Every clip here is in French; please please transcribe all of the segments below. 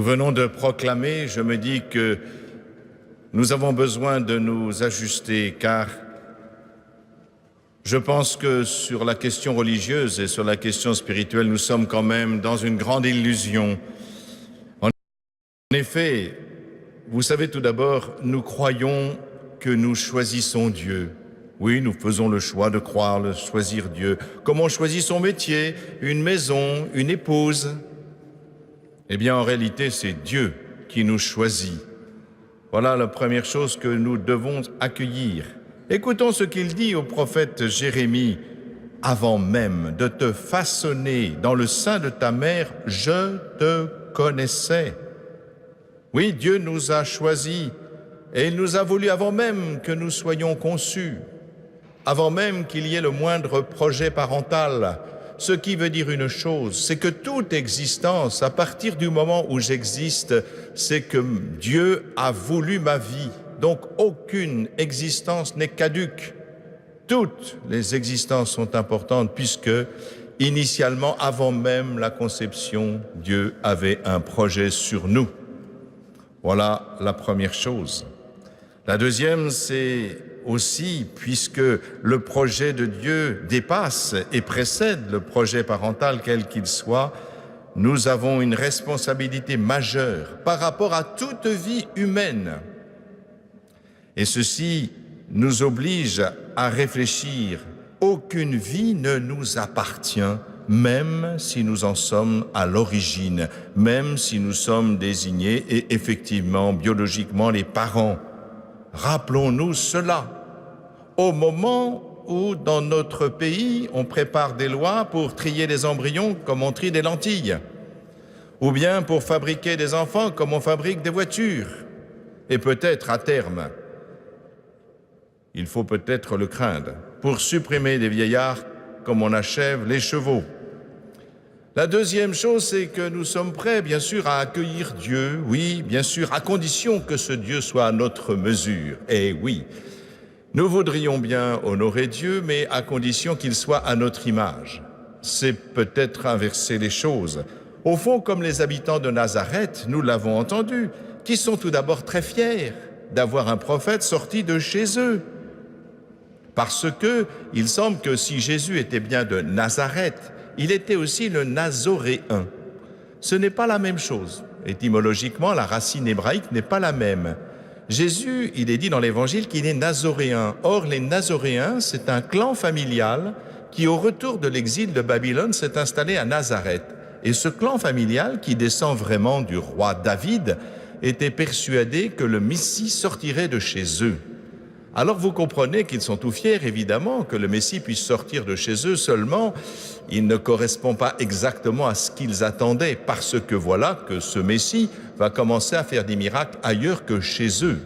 Nous venons de proclamer, je me dis que nous avons besoin de nous ajuster, car je pense que sur la question religieuse et sur la question spirituelle, nous sommes quand même dans une grande illusion. En effet, vous savez, tout d'abord, nous croyons que nous choisissons Dieu. Oui, nous faisons le choix de croire, de choisir Dieu. Comme on choisit son métier, une maison, une épouse. Eh bien, en réalité, c'est Dieu qui nous choisit. Voilà la première chose que nous devons accueillir. Écoutons ce qu'il dit au prophète Jérémie. « Avant même de te façonner dans le sein de ta mère, je te connaissais. » Oui, Dieu nous a choisis et il nous a voulu avant même que nous soyons conçus, avant même qu'il y ait le moindre projet parental. Ce qui veut dire une chose, c'est que toute existence, à partir du moment où j'existe, c'est que Dieu a voulu ma vie. Donc aucune existence n'est caduque. Toutes les existences sont importantes puisque, initialement, avant même la conception, Dieu avait un projet sur nous. Voilà la première chose. La deuxième, c'est aussi, puisque le projet de Dieu dépasse et précède le projet parental quel qu'il soit, nous avons une responsabilité majeure par rapport à toute vie humaine. Et ceci nous oblige à réfléchir. Aucune vie ne nous appartient, même si nous en sommes à l'origine, même si nous sommes désignés et effectivement, biologiquement, les parents. Rappelons-nous cela. Au moment où, dans notre pays, on prépare des lois pour trier les embryons comme on trie des lentilles, ou bien pour fabriquer des enfants comme on fabrique des voitures, et peut-être à terme, il faut peut-être le craindre, pour supprimer des vieillards comme on achève les chevaux. La deuxième chose, c'est que nous sommes prêts, bien sûr, à accueillir Dieu, oui, bien sûr, à condition que ce Dieu soit à notre mesure. Et oui, nous voudrions bien honorer Dieu, mais à condition qu'il soit à notre image. C'est peut-être inverser les choses. Au fond, comme les habitants de Nazareth, nous l'avons entendu, qui sont tout d'abord très fiers d'avoir un prophète sorti de chez eux. Parce que il semble que si Jésus était bien de Nazareth, il était aussi le Nazoréen. Ce n'est pas la même chose. Étymologiquement, la racine hébraïque n'est pas la même. Jésus, il est dit dans l'Évangile qu'il est Nazoréen. Or, les Nazoréens, c'est un clan familial qui, au retour de l'exil de Babylone, s'est installé à Nazareth. Et ce clan familial, qui descend vraiment du roi David, était persuadé que le Messie sortirait de chez eux. Alors vous comprenez qu'ils sont tout fiers, évidemment, que le Messie puisse sortir de chez eux, seulement il ne correspond pas exactement à ce qu'ils attendaient, parce que voilà que ce Messie va commencer à faire des miracles ailleurs que chez eux.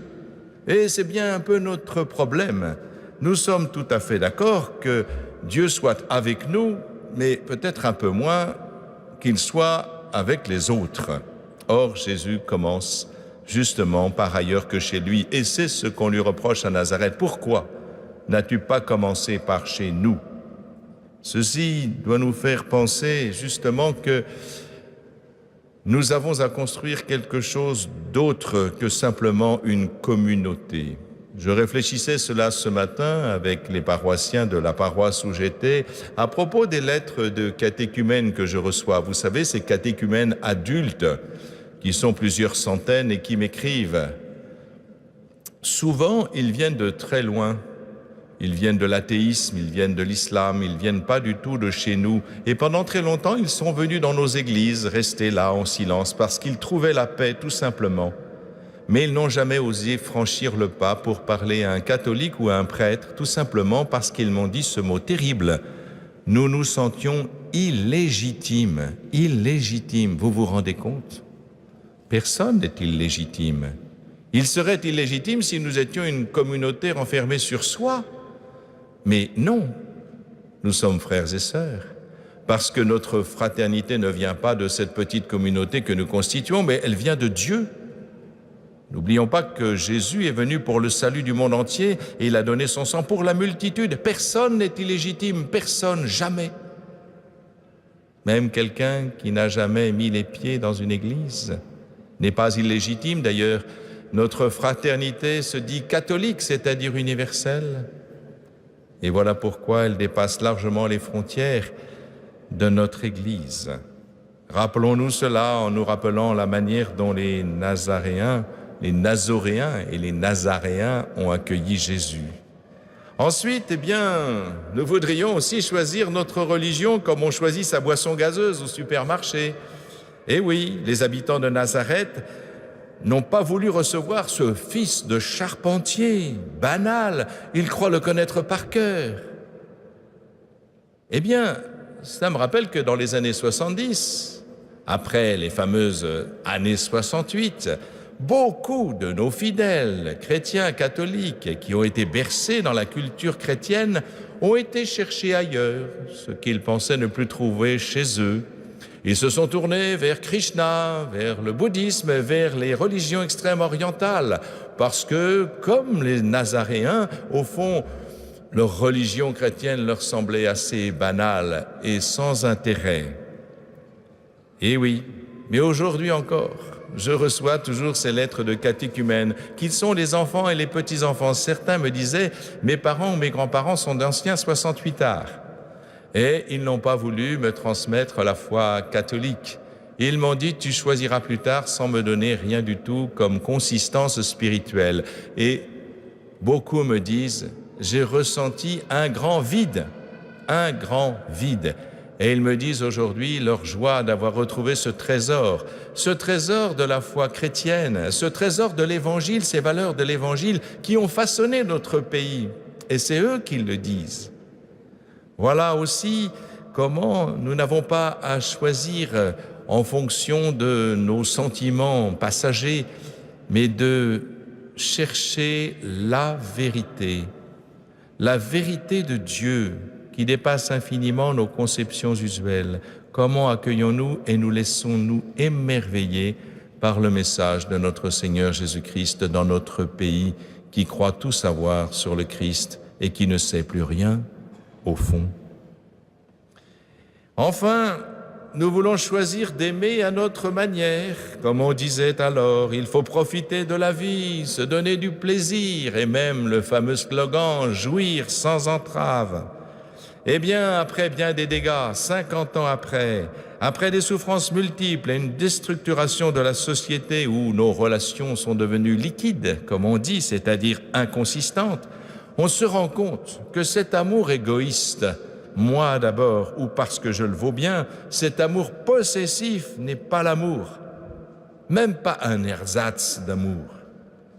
Et c'est bien un peu notre problème. Nous sommes tout à fait d'accord que Dieu soit avec nous, mais peut-être un peu moins qu'il soit avec les autres. Or, Jésus commence justement par ailleurs que chez lui. Et c'est ce qu'on lui reproche à Nazareth. Pourquoi n'as-tu pas commencé par chez nous? Ceci doit nous faire penser justement que nous avons à construire quelque chose d'autre que simplement une communauté. Je réfléchissais cela ce matin avec les paroissiens de la paroisse où j'étais à propos des lettres de catéchumènes que je reçois. Vous savez, ces catéchumènes adultes qui sont plusieurs centaines et qui m'écrivent. Souvent, ils viennent de très loin. Ils viennent de l'athéisme, ils viennent de l'islam, ils viennent pas du tout de chez nous. Et pendant très longtemps, ils sont venus dans nos églises, rester là en silence, parce qu'ils trouvaient la paix, tout simplement. Mais ils n'ont jamais osé franchir le pas pour parler à un catholique ou à un prêtre, tout simplement parce qu'ils m'ont dit ce mot terrible. Nous nous sentions illégitimes. Illégitimes, vous vous rendez compte ? Personne n'est illégitime. Il serait illégitime si nous étions une communauté renfermée sur soi. Mais non, nous sommes frères et sœurs, parce que notre fraternité ne vient pas de cette petite communauté que nous constituons, mais elle vient de Dieu. N'oublions pas que Jésus est venu pour le salut du monde entier et il a donné son sang pour la multitude. Personne n'est illégitime, personne, jamais. Même quelqu'un qui n'a jamais mis les pieds dans une église. n'est pas illégitime. D'ailleurs, notre fraternité se dit catholique, c'est-à-dire universelle. Et voilà pourquoi elle dépasse largement les frontières de notre Église. Rappelons-nous cela en nous rappelant la manière dont les Nazoréens et les Nazaréens ont accueilli Jésus. Ensuite, nous voudrions aussi choisir notre religion comme on choisit sa boisson gazeuse au supermarché. Et oui, les habitants de Nazareth n'ont pas voulu recevoir ce fils de charpentier, banal, ils croient le connaître par cœur. Ça me rappelle que dans les années 70, après les fameuses années 68, beaucoup de nos fidèles chrétiens catholiques qui ont été bercés dans la culture chrétienne ont été cherchés ailleurs, ce qu'ils pensaient ne plus trouver chez eux. Ils se sont tournés vers Krishna, vers le bouddhisme, vers les religions extrêmes orientales, parce que, comme les Nazaréens, au fond, leur religion chrétienne leur semblait assez banale et sans intérêt. Et oui, mais aujourd'hui encore, je reçois toujours ces lettres de catéchumènes, qui sont les enfants et les petits-enfants. Certains me disaient, mes parents ou mes grands-parents sont d'anciens 68ards. Et ils n'ont pas voulu me transmettre la foi catholique. Ils m'ont dit, tu choisiras plus tard sans me donner rien du tout comme consistance spirituelle. Et beaucoup me disent, j'ai ressenti un grand vide. Et ils me disent aujourd'hui leur joie d'avoir retrouvé ce trésor de la foi chrétienne, ce trésor de l'Évangile, ces valeurs de l'Évangile qui ont façonné notre pays. Et c'est eux qui le disent. Voilà aussi comment nous n'avons pas à choisir en fonction de nos sentiments passagers, mais de chercher la vérité de Dieu qui dépasse infiniment nos conceptions usuelles. Comment accueillons-nous et nous laissons-nous émerveiller par le message de notre Seigneur Jésus-Christ dans notre pays qui croit tout savoir sur le Christ et qui ne sait plus rien au fond. Enfin, nous voulons choisir d'aimer à notre manière. Comme on disait alors, il faut profiter de la vie, se donner du plaisir et même le fameux slogan « jouir sans entrave ». Après bien des dégâts, 50 ans après des souffrances multiples et une déstructuration de la société où nos relations sont devenues liquides, comme on dit, c'est-à-dire inconsistantes, on se rend compte que cet amour égoïste, moi d'abord, ou parce que je le vaux bien, cet amour possessif n'est pas l'amour, même pas un ersatz d'amour.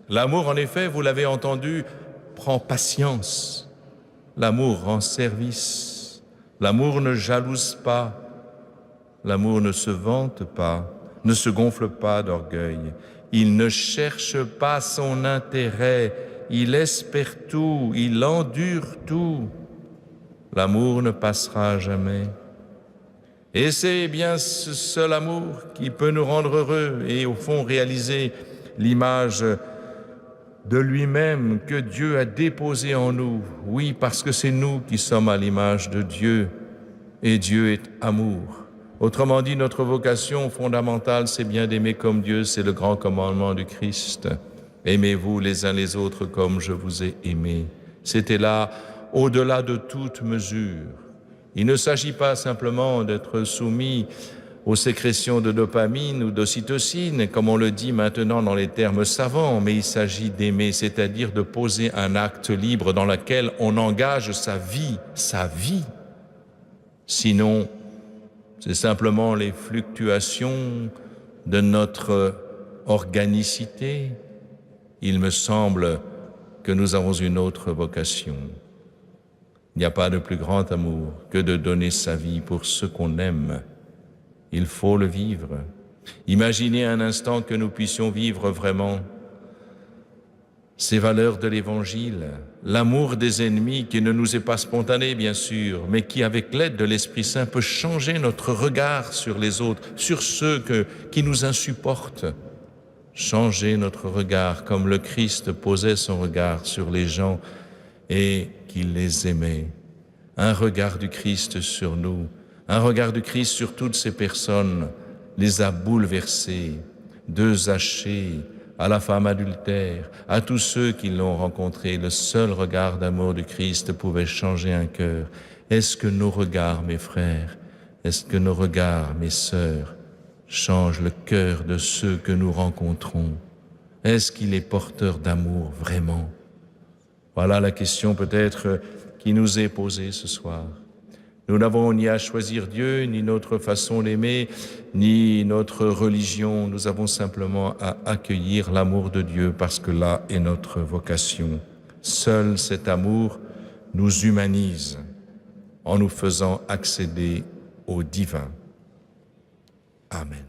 L'amour, en effet, vous l'avez entendu, prend patience. L'amour rend service. L'amour ne jalouse pas. L'amour ne se vante pas, ne se gonfle pas d'orgueil. Il ne cherche pas son intérêt. Il espère tout, il endure tout. L'amour ne passera jamais. Et c'est bien ce seul amour qui peut nous rendre heureux et au fond réaliser l'image de lui-même que Dieu a déposée en nous. Oui, parce que c'est nous qui sommes à l'image de Dieu et Dieu est amour. Autrement dit, notre vocation fondamentale, c'est bien d'aimer comme Dieu, c'est le grand commandement du Christ. Aimez-vous les uns les autres comme je vous ai aimés. C'était là au-delà de toute mesure. Il ne s'agit pas simplement d'être soumis aux sécrétions de dopamine ou d'ocytocine, comme on le dit maintenant dans les termes savants, mais il s'agit d'aimer, c'est-à-dire de poser un acte libre dans lequel on engage sa vie. Sinon, c'est simplement les fluctuations de notre organicité. Il me semble que nous avons une autre vocation. Il n'y a pas de plus grand amour que de donner sa vie pour ceux qu'on aime. Il faut le vivre. Imaginez un instant que nous puissions vivre vraiment ces valeurs de l'Évangile, l'amour des ennemis qui ne nous est pas spontané, bien sûr, mais qui, avec l'aide de l'Esprit Saint, peut changer notre regard sur les autres, sur ceux qui nous insupportent. Changer notre regard comme le Christ posait son regard sur les gens et qu'il les aimait. Un regard du Christ sur nous, un regard du Christ sur toutes ces personnes les a bouleversés, de Zachée, à la femme adultère, à tous ceux qui l'ont rencontré, le seul regard d'amour du Christ pouvait changer un cœur. Est-ce que nos regards, mes frères, est-ce que nos regards, mes sœurs, changent le cœur de ceux que nous rencontrons? Est-ce qu'il est porteur d'amour vraiment? Voilà la question peut-être qui nous est posée ce soir. Nous n'avons ni à choisir Dieu, ni notre façon d'aimer, ni notre religion. Nous avons simplement à accueillir l'amour de Dieu parce que là est notre vocation. Seul cet amour nous humanise en nous faisant accéder au divin. Amen.